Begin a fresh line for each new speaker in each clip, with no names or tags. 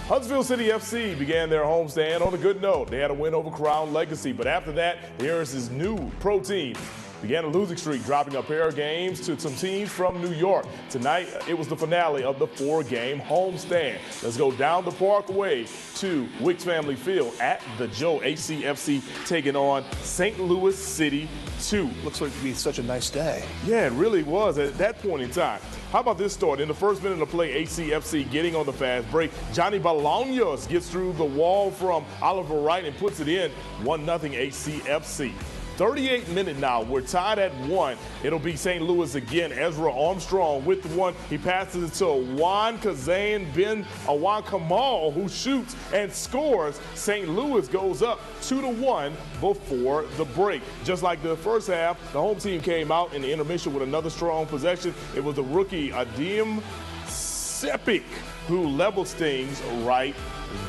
Huntsville City FC began their homestand on a good note. They had a win over Crown Legacy, but after that, Harris's new pro team began a losing streak, dropping a pair of games to some teams from New York. Tonight, it was the finale of the 4-game homestand. Let's go down the Parkway to Wicks Family Field at the Joe. HCFC taking on St. Louis City 2.
Looks like it'd be such a nice day.
Yeah, it really was at that point in time. How about this start? In the first minute of play, HCFC getting on the fast break. Johnny Bolaños gets through the wall from Oliver Wright and puts it in. 1-0 HCFC. 38 minute now. We're tied at 1. It'll be St. Louis again. Ezra Armstrong with the one. He passes it to Juan Kazan bin Awan Kamal, who shoots and scores. St. Louis goes up 2-1 before the break. Just like the first half, the home team came out in the intermission with another strong possession. It was the rookie Adim Sepik who leveled things right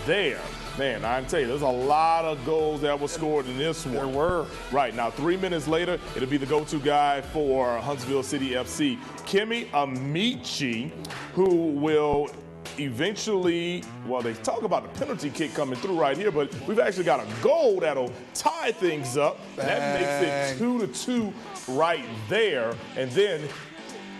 there. Man, I can tell you, there's a lot of goals that were scored in this one.
There were.
Right, now 3 minutes later, it'll be the go-to guy for Huntsville City FC, Kimi Amici, who will eventually, well, they talk about the penalty kick coming through right here, but we've actually got a goal that'll tie things up. That makes it 2-2 right there, and then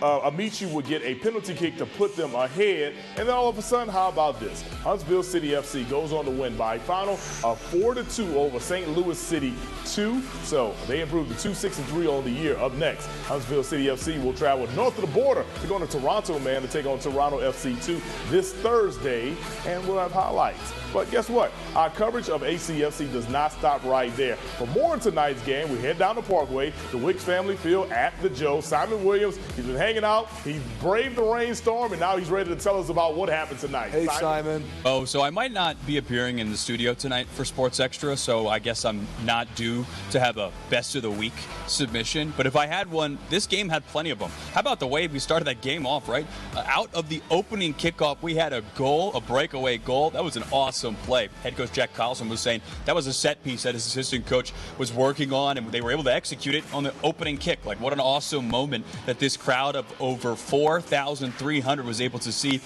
Amici would get a penalty kick to put them ahead. And then all of a sudden, how about this? Huntsville City FC goes on to win by a final of 4-2 over St. Louis City 2. So they improved to 2-6-3 on the year. Up next, Huntsville City FC will travel north of the border to go to Toronto, man, to take on Toronto FC 2 this Thursday. And we'll have highlights. But guess what? Our coverage of HCFC does not stop right there. For more on tonight's game, we head down the Parkway to Wicks Family Field at the Joe. Simon Williams, he's been hanging out. He braved the rainstorm, and now he's ready to tell us about what happened tonight.
Hey, Simon.
Oh, so I might not be appearing in the studio tonight for Sports Extra, so I guess I'm not due to have a best of the week submission. But if I had one, this game had plenty of them. How about the way we started that game off, right? Out of the opening kickoff, we had a goal, a breakaway goal. That was an awesome play. Head coach Jack Carlson was saying that was a set piece that his assistant coach was working on, and they were able to execute it on the opening kick. Like, what an awesome moment that this crowd of over 4,300 was able to see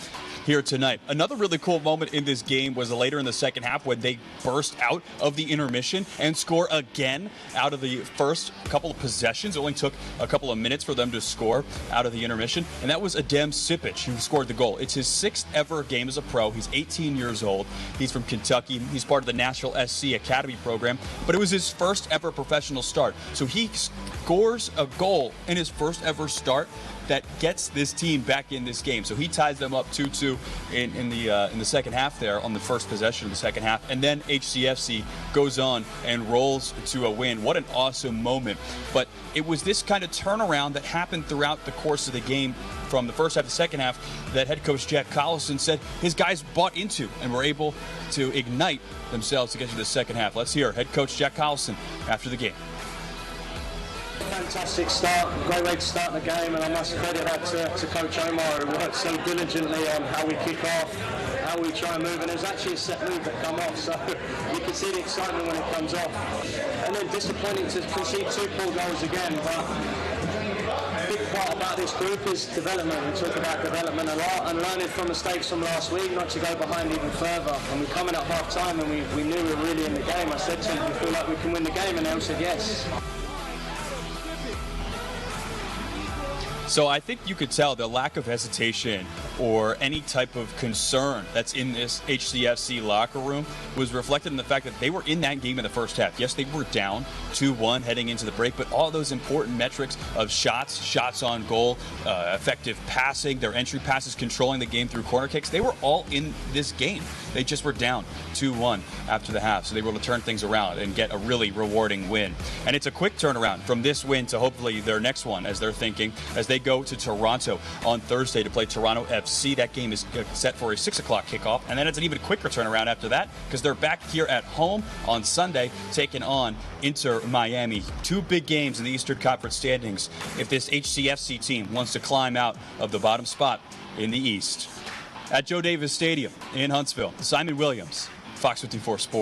here tonight. Another really cool moment in this game was later in the second half when they burst out of the intermission and score again out of the first couple of possessions. It only took a couple of minutes for them to score out of the intermission, and that was Adem Sipic who scored the goal. It's his 6th ever game as a pro. He's 18 years old. He's from Kentucky. He's part of the Nashville SC Academy program, but it was his first ever professional start. So he scores a goal in his first ever start that gets this team back in this game. So he ties them up 2-2 in the second half there on the first possession of the second half. And then HCFC goes on and rolls to a win. What an awesome moment. But it was this kind of turnaround that happened throughout the course of the game from the first half to the second half that head coach Jack Collison said his guys bought into and were able to ignite themselves to get to the second half. Let's hear head coach Jack Collison after the game.
Fantastic start, great way to start the game, and I must credit that to Coach Omar, who worked so diligently on how we kick off, how we try and move, and there's actually a set move that come off, so you can see the excitement when it comes off. And then disappointing to concede 2 poor goals again, but a big part about this group is development. We talk about development a lot and learning from mistakes from last week, not to go behind even further. And we come in at half time and we knew we were really in the game. I said to them, we feel like we can win the game, and they all said yes.
So I think you could tell the lack of hesitation or any type of concern that's in this HCFC locker room was reflected in the fact that they were in that game in the first half. Yes, they were down 2-1 heading into the break, but all those important metrics of shots on goal, effective passing, their entry passes, controlling the game through corner kicks, they were all in this game. They just were down 2-1 after the half, so they were able to turn things around and get a really rewarding win. And it's a quick turnaround from this win to hopefully their next one, as they're thinking, as they go to Toronto on Thursday to play Toronto FC. That game is set for a 6 o'clock kickoff, and then it's an even quicker turnaround after that because they're back here at home on Sunday taking on Inter Miami. 2 big games in the Eastern Conference standings if this HCFC team wants to climb out of the bottom spot in the East. At Joe Davis Stadium in Huntsville, Simon Williams, Fox 54 Sports.